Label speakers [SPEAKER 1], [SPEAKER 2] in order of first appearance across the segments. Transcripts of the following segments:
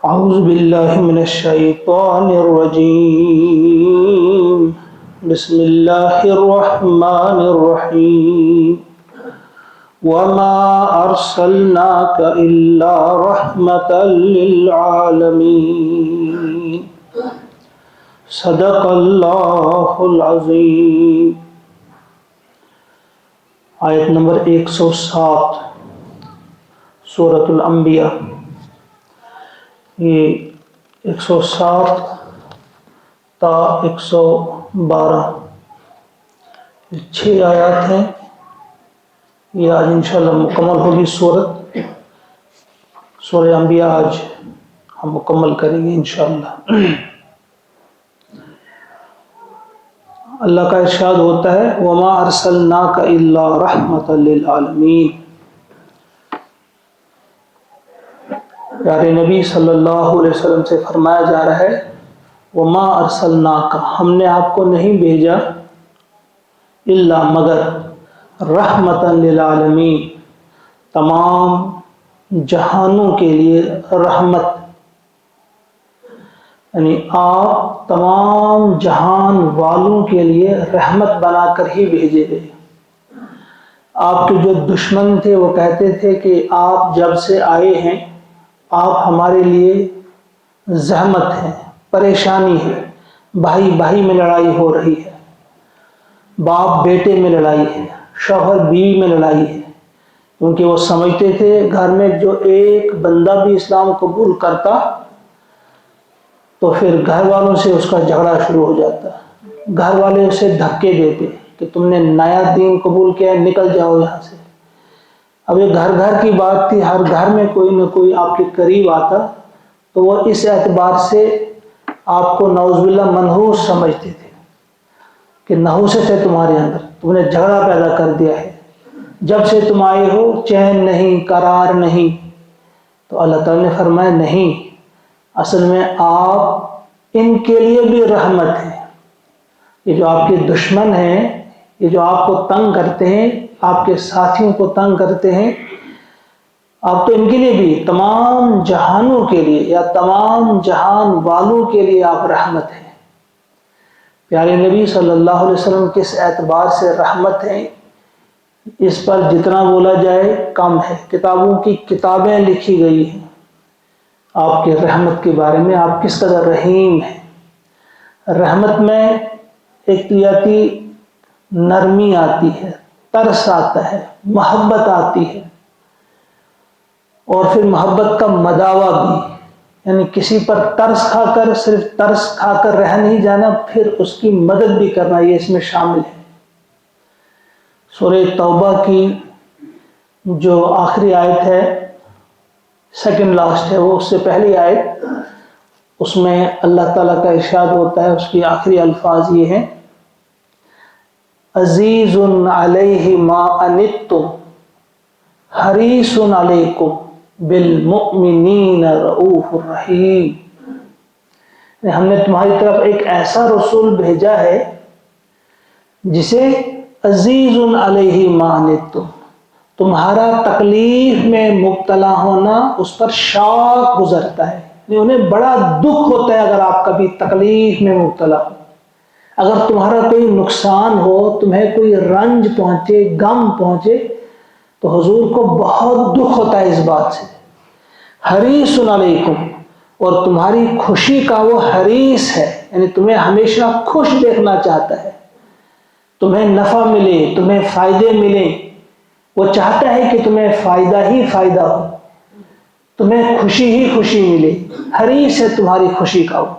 [SPEAKER 1] أعوذ بالله من الشيطان الرجيم بسم الله الرحمن الرحيم وما أرسلناك إلا رحمة للعالمين صدق الله العظيم۔ آیت نمبر 107 سورۃ الانبیاء۔ یہ 107 تا 112 6 آیات ہیں۔ یہ آج انشاءاللہ مکمل ہوگی سورہ انبیاء آج ہم مکمل کریں گے انشاءاللہ۔ اللہ کا ارشاد ہوتا ہے وَمَا أَرْسَلْنَاكَ إِلَّا رَحْمَةً لِلْعَالَمِينَ۔ پیارے نبی صلی اللہ علیہ وسلم سے فرمایا جا رہا ہے وَمَا أَرْسَلْنَاكَ، ہم نے آپ کو نہیں بھیجا الا مگر رحمةً للعالمین، تمام جہانوں کے لیے رحمت، یعنی آپ تمام جہان والوں کے لیے رحمت بنا کر ہی بھیجے گئے۔ آپ کے جو دشمن تھے وہ کہتے تھے کہ آپ جب سے آئے ہیں آپ ہمارے لیے زحمت ہے، پریشانی ہے، بھائی بھائی میں لڑائی ہو رہی ہے، باپ بیٹے میں لڑائی ہے، شوہر بیوی میں لڑائی ہے، کیونکہ وہ سمجھتے تھے گھر میں جو ایک بندہ بھی اسلام قبول کرتا تو پھر گھر والوں سے اس کا جھگڑا شروع ہو جاتا، گھر والے اسے دھکے دیتے کہ تم نے نیا دین قبول کیا ہے، نکل جاؤ یہاں سے۔ اب یہ گھر گھر کی بات تھی، ہر گھر میں کوئی نہ کوئی آپ کے قریب آتا تو وہ اس اعتبار سے آپ کو نعوذ باللہ منحوس سمجھتے تھے کہ نحوست ہے تمہارے اندر، تم نے جھگڑا پیدا کر دیا ہے، جب سے تم آئے ہو چین نہیں، قرار نہیں۔ تو اللہ تعالیٰ نے فرمایا نہیں، اصل میں آپ ان کے لیے بھی رحمت ہے۔ یہ جو آپ کے دشمن ہیں، یہ جو آپ کو تنگ کرتے ہیں، آپ کے ساتھیوں کو تنگ کرتے ہیں، آپ تو ان کے لیے بھی، تمام جہانوں کے لیے یا تمام جہان والوں کے لیے آپ رحمت ہیں۔ پیارے نبی صلی اللہ علیہ وسلم کس اعتبار سے رحمت ہیں، اس پر جتنا بولا جائے کم ہے۔ کتابوں کی کتابیں لکھی گئی ہیں آپ کے رحمت کے بارے میں، آپ کس قدر رحیم ہیں۔ رحمت میں ایک تو آتی نرمی آتی ہے، ترس آتا ہے، محبت آتی ہے، اور پھر محبت کا مداوع بھی، یعنی کسی پر ترس کھا کر، صرف ترس کھا کر رہ نہیں جانا، پھر اس کی مدد بھی کرنا، یہ اس میں شامل ہے۔ سورہ توبہ کی جو آخری آیت ہے، سیکنڈ لاسٹ ہے، وہ اس سے پہلی آیت، اس میں اللہ تعالیٰ کا ارشاد ہوتا ہے، اس کی آخری الفاظ یہ ہیں عزیز علیہ ما عنتم حریص علیکم بالمؤمنین رؤوف الرحیم۔ ہم نے تمہاری طرف ایک ایسا رسول بھیجا ہے جسے عزیز علیہ ما عنتم، تمہارا تکلیف میں مبتلا ہونا اس پر شوق گزرتا ہے، انہیں بڑا دکھ ہوتا ہے اگر آپ کبھی تکلیف میں مبتلا ہو، اگر تمہارا کوئی نقصان ہو، تمہیں کوئی رنج پہنچے، غم پہنچے، تو حضور کو بہت دکھ ہوتا ہے اس بات سے۔ حریص علیکم، اور تمہاری خوشی کا وہ حریص ہے، یعنی تمہیں ہمیشہ خوش دیکھنا چاہتا ہے، تمہیں نفع ملے، تمہیں فائدے ملیں، وہ چاہتا ہے کہ تمہیں فائدہ ہی فائدہ ہو، تمہیں خوشی ہی خوشی ملے، حریص ہے تمہاری خوشی کا وہ۔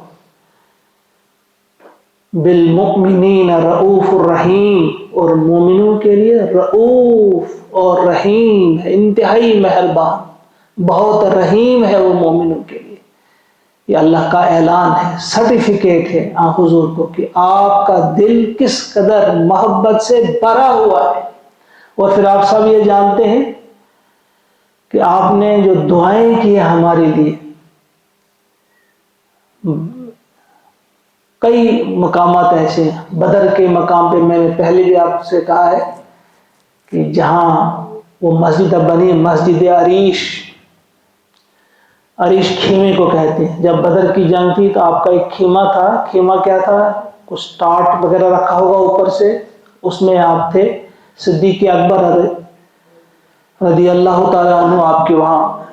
[SPEAKER 1] بالمؤمنین رؤوف الرحیم، اور مومنوں کے لیے رؤوف اور رحیم ہے، انتہائی مہربان، بہت رحیم ہے وہ مومنوں کے لیے۔ یہ اللہ کا اعلان ہے، سرٹیفکیٹ ہے حضور کو کہ آپ کا دل کس قدر محبت سے بھرا ہوا ہے۔ اور پھر آپ سب یہ جانتے ہیں کہ آپ نے جو دعائیں کی ہیں ہمارے لیے، کئی مقامات ایسے ہیں، بدر کے مقام پہ میں نے پہلے بھی آپ سے کہا ہے کہ جہاں وہ مسجد بنی، مسجد عریش، عریش خیمے کو کہتے ہیں. جب بدر کی جنگ تھی تو آپ کا ایک خیمہ تھا. خیمہ کیا تھا؟ کچھ ٹاٹ وغیرہ رکھا ہوگا اوپر سے، اس میں آپ تھے. صدیق اکبر رضی اللہ تعالیٰ عنہ آپ کے وہاں،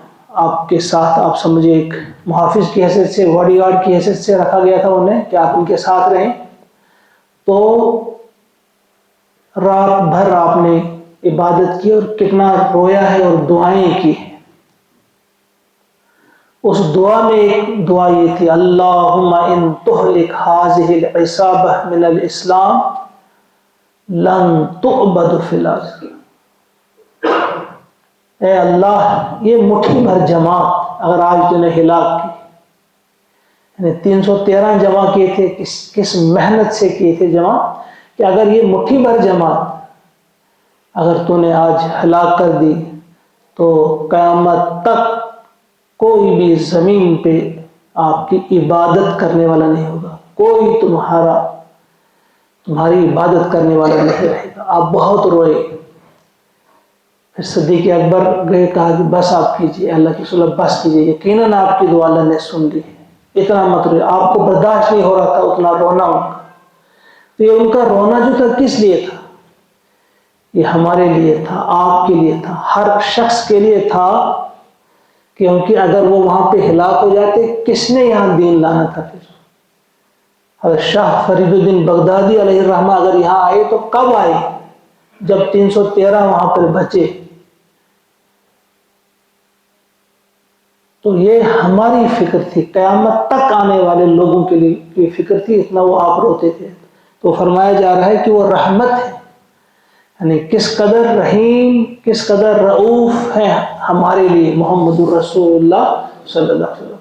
[SPEAKER 1] آپ کے ساتھ، آپ سمجھے ایک محافظ کی حیثیت سے، باڈی گارڈ کی حیثیت سے رکھا گیا تھا انہیں کہ آپ ان کے ساتھ رہیں. تو رات بھر آپ نے عبادت کی اور کتنا رویا ہے اور دعائیں کی. اس دعا میں ایک دعا یہ تھی، اللہم ان تہلک ہذہ العصابہ من الاسلام لن تعبد فی الارض. اے اللہ، یہ مٹھی بھر جماعت اگر آج تو نے ہلاک کی، یعنی 313 جمع کیے تھے، کس محنت سے کیے تھے جمع، کہ اگر یہ مٹھی بھر جماعت اگر تو نے آج ہلاک کر دی تو قیامت تک کوئی بھی زمین پہ آپ کی عبادت کرنے والا نہیں ہوگا، کوئی تمہاری عبادت کرنے والا نہیں رہے گا. آپ بہت روئے. پھر صدیق اکبر گئے، کہا کہ بس آپ کیجیے، اللہ کی رسول بس کیجیے، یقیناً آپ کی دعا اللہ نے سن لی ہے، اتنا مت روئے. آپ کو برداشت نہیں ہو رہا تھا اتنا رونا ان کا. تو یہ ان کا رونا جو تھا کس لیے تھا؟ یہ ہمارے لیے تھا، آپ کے لیے تھا، ہر شخص کے لیے تھا. کیونکہ اگر وہ وہاں پہ ہلاک ہو جاتے، کس نے یہاں دین لانا تھا؟ پھر حضرت شاہ فرید الدین بغدادی علیہ الرحمہ اگر یہاں آئے تو کب آئے؟ جب 313 وہاں پر بچے. تو یہ ہماری فکر تھی، قیامت تک آنے والے لوگوں کے لیے یہ فکر تھی، اتنا وہ آپ روتے تھے. تو فرمایا جا رہا ہے کہ وہ رحمت ہے، یعنی کس قدر رحیم، کس قدر رعوف ہے ہمارے لیے محمد الرسول اللہ صلی اللہ علیہ وسلم.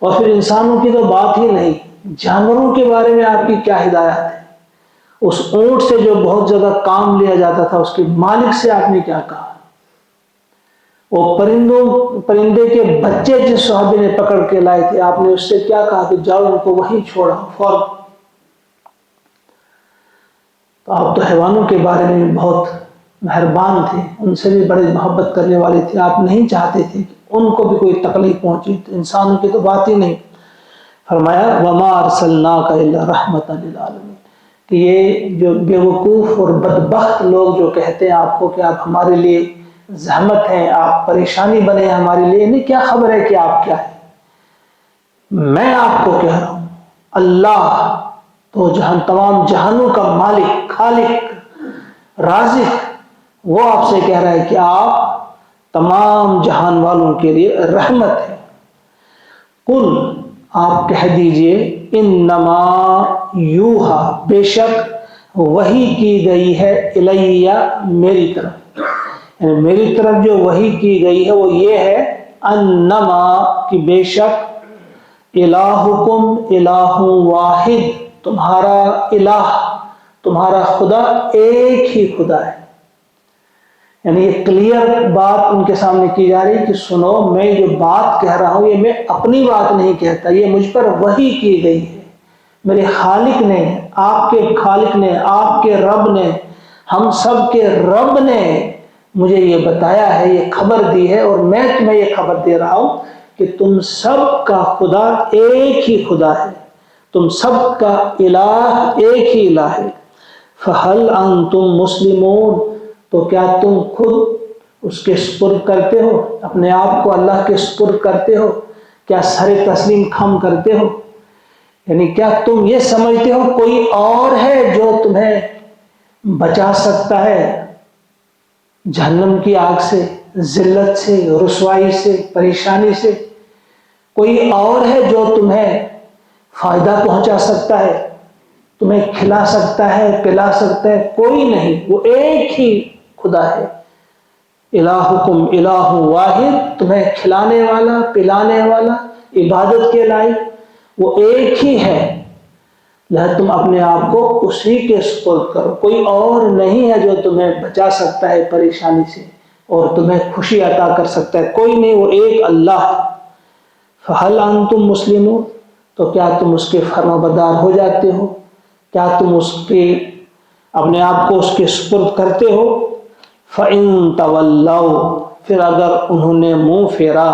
[SPEAKER 1] اور پھر انسانوں کی تو بات ہی نہیں، جانوروں کے بارے میں آپ کی کیا ہدایت ہے؟ اس اونٹ سے جو بہت زیادہ کام لیا جاتا تھا، اس کے مالک سے آپ نے کیا کہا؟ وہ پرندے کے بچے جس صحابی نے پکڑ کے لائے تھے، آپ نے اس سے کیا کہا کہ جاؤ ان کو وہیں چھوڑا فوراً. تو آپ تو حیوانوں کے بارے میں بہت مہربان تھے، ان سے بھی بڑے محبت کرنے والے تھے. آپ نہیں چاہتے تھے کہ ان کو بھی کوئی تکلیف پہنچے. تو انسانوں کی تو بات ہی نہیں. فرمایا وما ارسلناک الا رحمۃ للعالمین. کہ یہ جو بے وقوف اور بدبخت لوگ جو کہتے ہیں آپ کو کہ آپ ہمارے لیے زحمت ہیں، آپ پریشانی بنے ہیں ہمارے لیے، نہیں کیا خبر ہے کہ آپ کیا ہے. میں آپ کو کہہ رہا ہوں، اللہ تو تمام جہانوں کا مالک، خالق، رازق، وہ آپ سے کہہ رہا ہے کہ آپ تمام جہان والوں کے لیے رحمت ہے. قل، آپ کہہ دیجئے، انما یوحا، بے شک وحی کی گئی ہے، الیہ، میری طرف، یعنی میری طرف جو وحی کی گئی ہے وہ یہ ہے، انما، کہ بے شک، الہکم الہ واحد، تمہارا الہ، تمہارا خدا ایک ہی خدا ہے. یعنی یہ کلیئر بات ان کے سامنے کی جا رہی کہ سنو، میں جو بات کہہ رہا ہوں یہ میں اپنی بات نہیں کہتا، یہ مجھ پر وحی کی گئی ہے. میرے خالق نے، آپ کے خالق نے، آپ کے رب نے، ہم سب کے رب نے مجھے یہ بتایا ہے، یہ خبر دی ہے، اور میں تمہیں یہ خبر دے رہا ہوں کہ تم سب کا خدا ایک ہی خدا ہے، تم سب کا الہ ایک ہی الہ ہے. فَهَلْ أَنْتُمْ مُسْلِمُونَ، تو کیا تم خود اس کے سپرد کرتے ہو، اپنے آپ کو اللہ کے سپرد کرتے ہو؟ کیا سر تسلیم خم کرتے ہو؟ یعنی کیا تم یہ سمجھتے ہو کوئی اور ہے جو تمہیں بچا سکتا ہے جہنم کی آگ سے، ذلت سے، رسوائی سے، پریشانی سے؟ کوئی اور ہے جو تمہیں فائدہ پہنچا سکتا ہے، تمہیں کھلا سکتا ہے، پلا سکتا ہے؟ کوئی نہیں، وہ ایک ہی خدا ہے. الہکم الہ واحد، تمہیں کھلانے والا، پلانے والا، عبادت کے لائق وہ ایک ہی ہے. لہذا تم اپنے آپ کو اسی کے سپرد کرو. کوئی اور نہیں ہے جو تمہیں بچا سکتا ہے پریشانی سے اور تمہیں خوشی عطا کر سکتا ہے، کوئی نہیں، وہ ایک اللہ ہے. فَهَلْ أَنْتُمْ مُسْلِمُونَ، تو کیا تم اس کے فرما بردار ہو جاتے ہو؟ کیا تم اس کے اپنے آپ کو اس کے سپرد کرتے ہو؟ فَإِن تَوَلَّوْا، پھر اگر انہوں نے منہ پھیرا،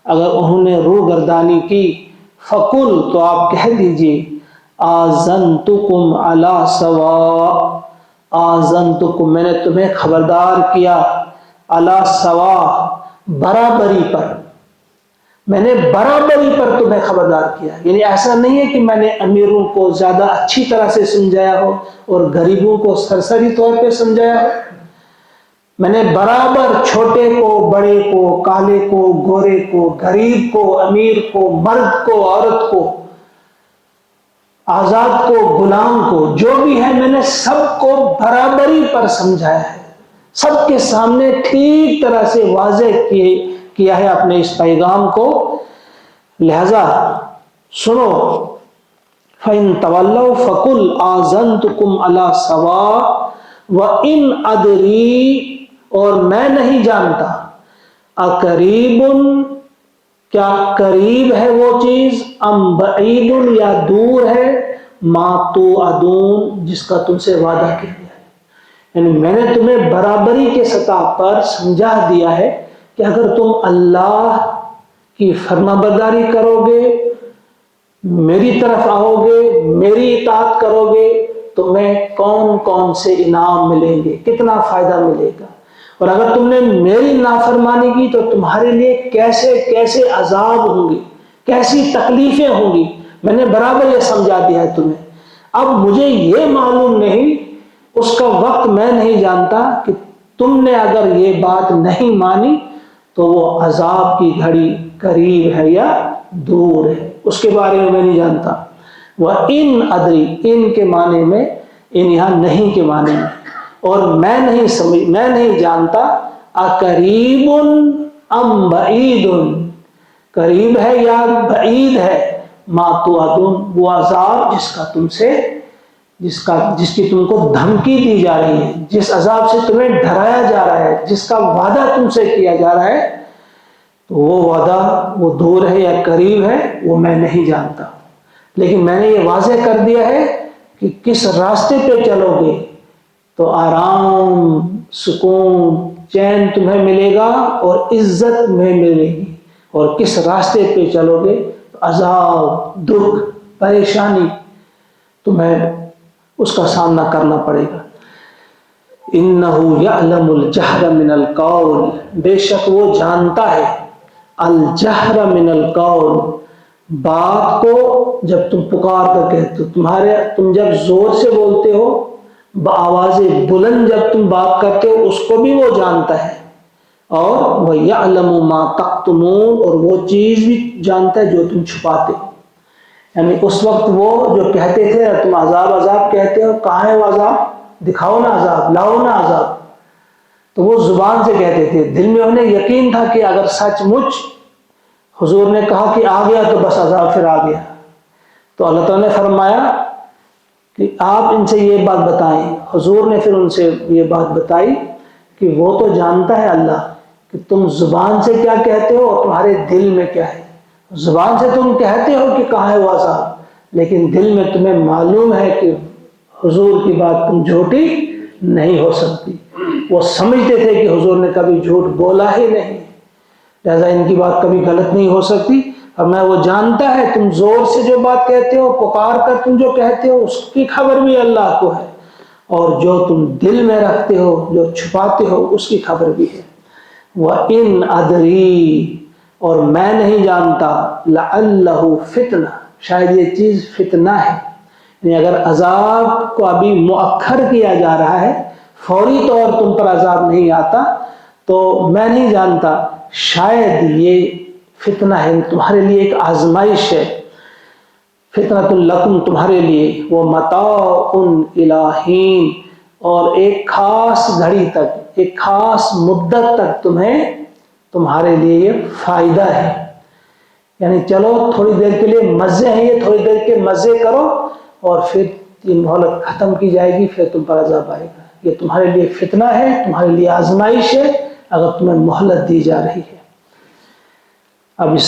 [SPEAKER 1] اگر انہوں نے روگردانی کی، فقل تو آپ کہہ دیجئے آذنتکم علی سوا، آذنتکم میں نے تمہیں خبردار کیا، علی سوا برابری پر، میں نے برابری پر تمہیں خبردار کیا. یعنی ایسا نہیں ہے کہ میں نے امیروں کو زیادہ اچھی طرح سے سمجھایا ہو اور غریبوں کو سرسری طور پہ سمجھایا ہو. میں نے برابر چھوٹے کو، بڑے کو، کالے کو، گورے کو، غریب کو، امیر کو، مرد کو، عورت کو، آزاد کو، غلام کو، جو بھی ہے میں نے سب کو برابری پر سمجھایا ہے، سب کے سامنے ٹھیک طرح سے واضح کیا ہے اپنے اس پیغام کو. لہذا سنو، فَإِن تَوَلَّوْا فَقُلْ آذَنْتُكُمْ عَلَى سَوَاءٍ وَإِنْ أَدْرِي، اور میں نہیں جانتا، اقریب کیا قریب ہے وہ چیز، ام بعید یا دور ہے، ما توعدون جس کا تم سے وعدہ کیا گیا ہے. یعنی میں نے تمہیں برابری کے سطح پر سمجھا دیا ہے کہ اگر تم اللہ کی فرما برداری کرو گے، میری طرف آؤ گے، میری اطاعت کرو گے، تمہیں کون کون سے انعام ملیں گے، کتنا فائدہ ملے گا، اور اگر تم نے میری نافرمانی کی تو تمہارے لیے کیسے کیسے عذاب ہوں گے، کیسی تکلیفیں ہوں گی. میں نے برابر یہ سمجھا دیا ہے تمہیں. اب مجھے یہ معلوم نہیں، اس کا وقت میں نہیں جانتا کہ تم نے اگر یہ بات نہیں مانی تو وہ عذاب کی گھڑی قریب ہے یا دور ہے، اس کے بارے میں نہیں جانتا. وَإِنْ أَدْرِي، ان کے معنی میں، ان یہاں نہیں کے معنی میں، اور میں نہیں جانتا، اقریب ام بعید، قریب ہے یا بعید ہے، ما توعدون وہ عذاب جس کی تم کو دھمکی دی جا رہی ہے، جس عذاب سے تمہیں ڈرایا جا رہا ہے، جس کا وعدہ تم سے کیا جا رہا ہے، تو وہ وعدہ وہ دور ہے یا قریب ہے وہ میں نہیں جانتا. لیکن میں نے یہ واضح کر دیا ہے کہ کس راستے پہ چلو گے تو آرام، سکون، چین تمہیں ملے گا اور عزت میں ملے گی، اور کس راستے پہ چلو گے تو عذاب، دکھ، پریشانی تمہیں اس کا سامنا کرنا پڑے گا. إِنَّهُ يَعْلَمُ الْجَهْرَ مِنَ الْقَوْلِ، بے شک وہ جانتا ہے الجہر من القول، بات کو جب تم پکار کر کہتے ہو، تم جب زور سے بولتے ہو، بآواز بلند جب تم بات کرتے ہو، اس کو بھی وہ جانتا ہے. اور وَيَعْلَمُ مَا تَكْتُمُونَ، اور وہ چیز بھی جانتا ہے جو تم چھپاتے ہو. یعنی اس وقت وہ جو کہتے تھے تم عذاب عذاب کہتے ہو، کہاں ہے وہ عذاب، دکھاؤ نا عذاب، لاؤ نا عذاب، تو وہ زبان سے کہتے تھے، دل میں انہیں یقین تھا کہ اگر سچ مچ حضور نے کہا کہ آ گیا تو بس عذاب پھر آ گیا. تو اللہ تعالیٰ نے فرمایا کہ آپ ان سے یہ بات بتائیں. حضور نے پھر ان سے یہ بات بتائی کہ وہ تو جانتا ہے اللہ کہ تم زبان سے کیا کہتے ہو اور تمہارے دل میں کیا ہے. زبان سے تم کہتے ہو کہ کہاں ہے وہ عذاب، لیکن دل میں تمہیں معلوم ہے کہ حضور کی بات تم جھوٹی نہیں ہو سکتی. وہ سمجھتے تھے کہ حضور نے کبھی جھوٹ بولا ہی نہیں، لہذا ان کی بات کبھی غلط نہیں ہو سکتی. اور میں وہ جانتا ہے تم زور سے جو بات کہتے ہو، پکار کر تم جو کہتے ہو، اس کی خبر بھی اللہ کو ہے، اور جو تم دل میں رکھتے ہو، جو چھپاتے ہو، اس کی خبر بھی ہے. وَإِنْ أَدْرِي، اور میں نہیں جانتا، لَعَلَّهُ فِتْنَةٌ، شاید یہ چیز فتنہ ہے. یعنی اگر عذاب کو ابھی مؤخر کیا جا رہا ہے، فوری طور تم پر عذاب نہیں آتا، تو میں نہیں جانتا، شاید یہ فتنہ ہے، تمہارے لیے ایک آزمائش ہے. فتنۃ لکم، تمہارے لیے، وہ متاع الی حین، اور ایک خاص گھڑی تک، ایک خاص مدت تک تمہارے لیے یہ فائدہ ہے. یعنی چلو تھوڑی دیر کے لیے مزے ہیں، یہ تھوڑی دیر کے مزے کرو اور پھر یہ مہلت ختم کی جائے گی، پھر تم پر عذاب آئے گا. یہ تمہارے لیے فتنہ ہے، تمہارے لیے آزمائش ہے، اگر تمہیں مہلت دی جا رہی ہے. اب اس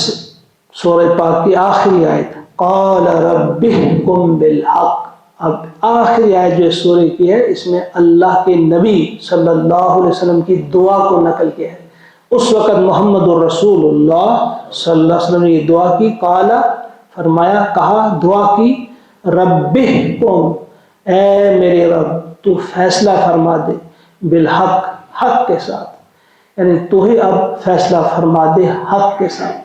[SPEAKER 1] سورہ پاک کی آخری آیت، قال رب احکم بالحق. اب آخری آیت جو سورہ کی ہے، اس میں اللہ کے نبی صلی اللہ علیہ وسلم کی دعا کو نقل کیا ہے. اس وقت محمد الرسول اللہ صلی اللہ علیہ وسلم نے یہ دعا کی، قال فرمایا، کہا، دعا کی، ربِّحْکُم، اے میرے رب تو فیصلہ فرما دے، بالحق، حق کے ساتھ، یعنی تو ہی اب فیصلہ فرما دے حق کے ساتھ،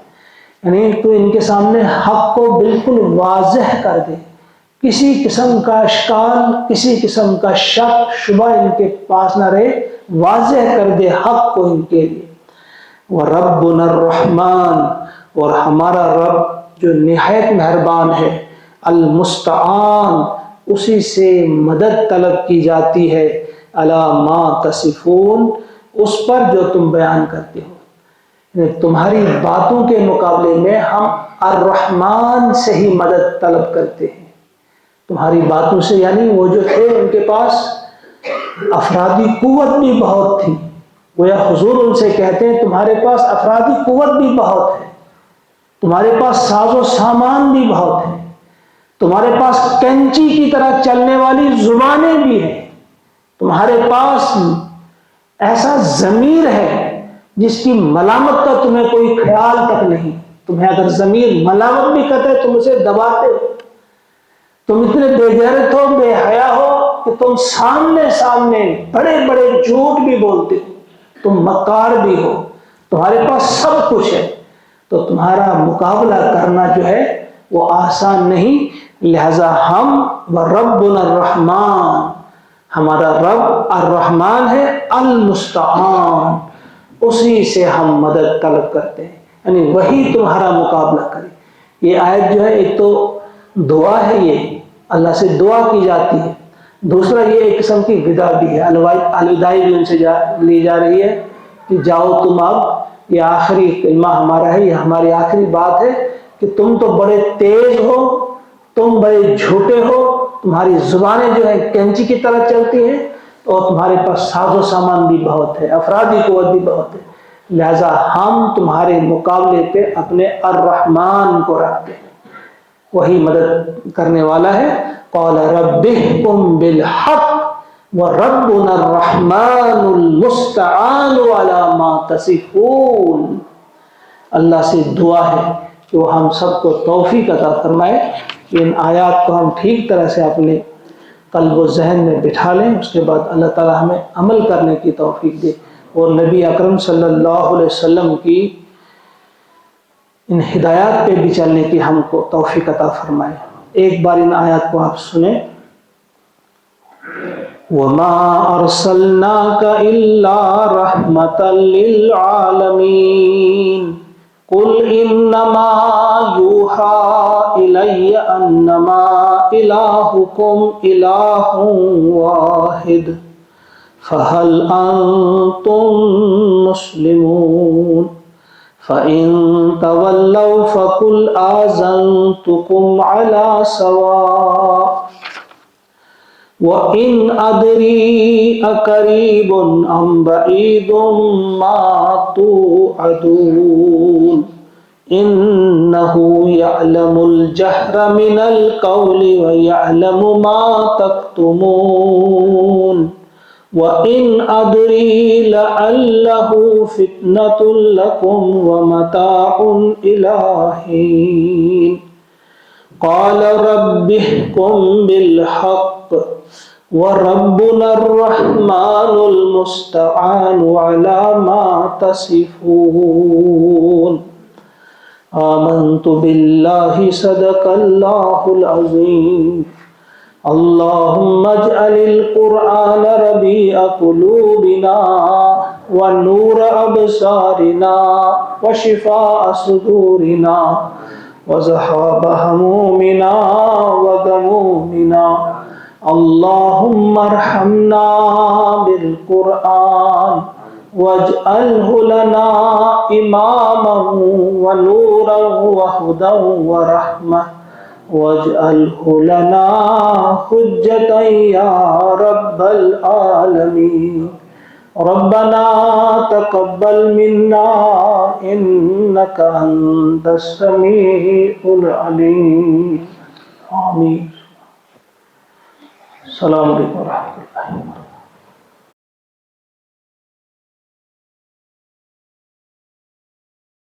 [SPEAKER 1] یعنی تو ان کے سامنے حق کو بالکل واضح کر دے، کسی قسم کا اشکال، کسی قسم کا شک شبہ ان کے پاس نہ رہے، واضح کر دے حق کو ان کے لیے۔ وَرَبُّنَا الرَّحْمَٰنُ، اور ہمارا رب جو نہایت مہربان ہے، المستعان، اسی سے مدد طلب کی جاتی ہے، عَلَىٰ مَا تَصِفُونَ، اس پر جو تم بیان کرتے ہو، یعنی تمہاری باتوں کے مقابلے میں ہم الرحمن سے ہی مدد طلب کرتے ہیں، تمہاری باتوں سے، یعنی وہ جو تھے ان کے پاس افرادی قوت بھی بہت تھی، گویا حضور ان سے کہتے ہیں تمہارے پاس افرادی قوت بھی بہت ہے، تمہارے پاس ساز و سامان بھی بہت ہے، تمہارے پاس کینچی کی طرح چلنے والی زبانیں بھی ہیں، تمہارے پاس ایسا ضمیر ہے جس کی ملامت کا تمہیں کوئی خیال تک نہیں، تمہیں اگر ضمیر ملامت بھی کرتے تم اسے دباتے ہو، تم اتنے بے غیرت ہو، بے حیا ہو کہ تم سامنے بڑے بڑے جھوٹ بھی بولتے ہو، تم مکار بھی ہو، تمہارے پاس سب کچھ ہے، تو تمہارا مقابلہ کرنا جو ہے وہ آسان نہیں، لہذا ہم وَرَبُّنَا الرَّحْمَٰنُ، ہمارا رب الرحمن ہے، المستعان، اسی سے ہم مدد طلب کرتے ہیں، یعنی وہی تمہارا مقابلہ کرے۔ یہ آیت جو ہے ایک تو دعا ہے، یہ اللہ سے دعا کی جاتی ہے، دوسرا یہ ایک قسم کی ودا بھی ہے، الوداعی بھی ان سے لی جا رہی ہے کہ جاؤ تم اب، یہ آخری کلمہ ہمارا ہے، یہ ہماری آخری بات ہے کہ تم تو بڑے تیز ہو، تم بڑے جھوٹے ہو، تمہاری زبانیں جو ہے کینچی کی طرح چلتی ہیں، اور تمہارے پاس ساز و سامان بھی بہت ہے، افرادی قوت بھی بہت ہے، لہذا ہم تمہارے مقابلے پہ اپنے الرحمن کو رکھتے ہیں، وہی مدد کرنے والا ہے۔ قال ربِّحْكُم بِالْحَقِّ وَرَبُّنَا الرَّحْمَٰنُ الْمُسْتَعَانُ عَلَىٰ مَا تَصِفُونَ، اللہ سے دعا ہے کہ وہ ہم سب کو توفیق عطا فرمائے کہ ان آیات کو ہم ٹھیک طرح سے اپنے قلب و ذہن میں بٹھا لیں، اس کے بعد اللہ تعالی ہمیں عمل کرنے کی توفیق دے، اور نبی اکرم صلی اللہ علیہ وسلم کی ان ہدایات پہ بھی چلنے کی ہم کو توفیق عطا فرمائے۔ ایک بار ان آیات کو آپ سنیں۔ وَمَا أَرْسَلْنَاكَ إِلَّا رَحْمَةً لِّلْعَالَمِينَ قُلْ إِنَّمَا يُوحَىٰ إِلَيَّ أَنَّمَا إِلَٰهُكُمْ إِلَٰهٌ وَاحِدٌ فَهَلْ أَنتُم مُّسْلِمُونَ فَإِن تَوَلَّوْا فَقُلْ آذَنتُكُمْ عَلَىٰ سَوَاءٍ وَإِنْ أَدْرِي أَقَرِيبٌ أَمْ بَعِيدٌ مَّا تُوعَدُونَ إِنَّهُ يَعْلَمُ الْجَهْرَ مِنَ الْقَوْلِ وَيَعْلَمُ مَا تَكْتُمُونَ وَإِنْ أَدْرِي لَعَلَّهُ فِتْنَةٌ لَكُمْ وَمَتَاعٌ إِلَىٰ حِينٍ قَالَ رَبِّ احْكُم بِالْحَقِّ وَرَبُّنَا الرَّحْمَٰنُ الْمُسْتَعَانُ عَلَىٰ مَا تَصِفُونَ آمنت بِاللَّهِ صدق اللَّهُ الْعَظِيمُ اللهم اجعل القرآن ربيع قلوبنا ونور أبصارنا وشفاء صدورنا وذهاب همومنا وغمومنا اللهم ارحمنا بالقرآن واجعله لنا إماما ونورا وهدى ورحمة واجعله لنا حجة يا رب العالمين ربنا تقبل منا إنك أنت السميع العليم آمين۔ السلام علیکم ورحمۃ اللہ وبرکاتہ۔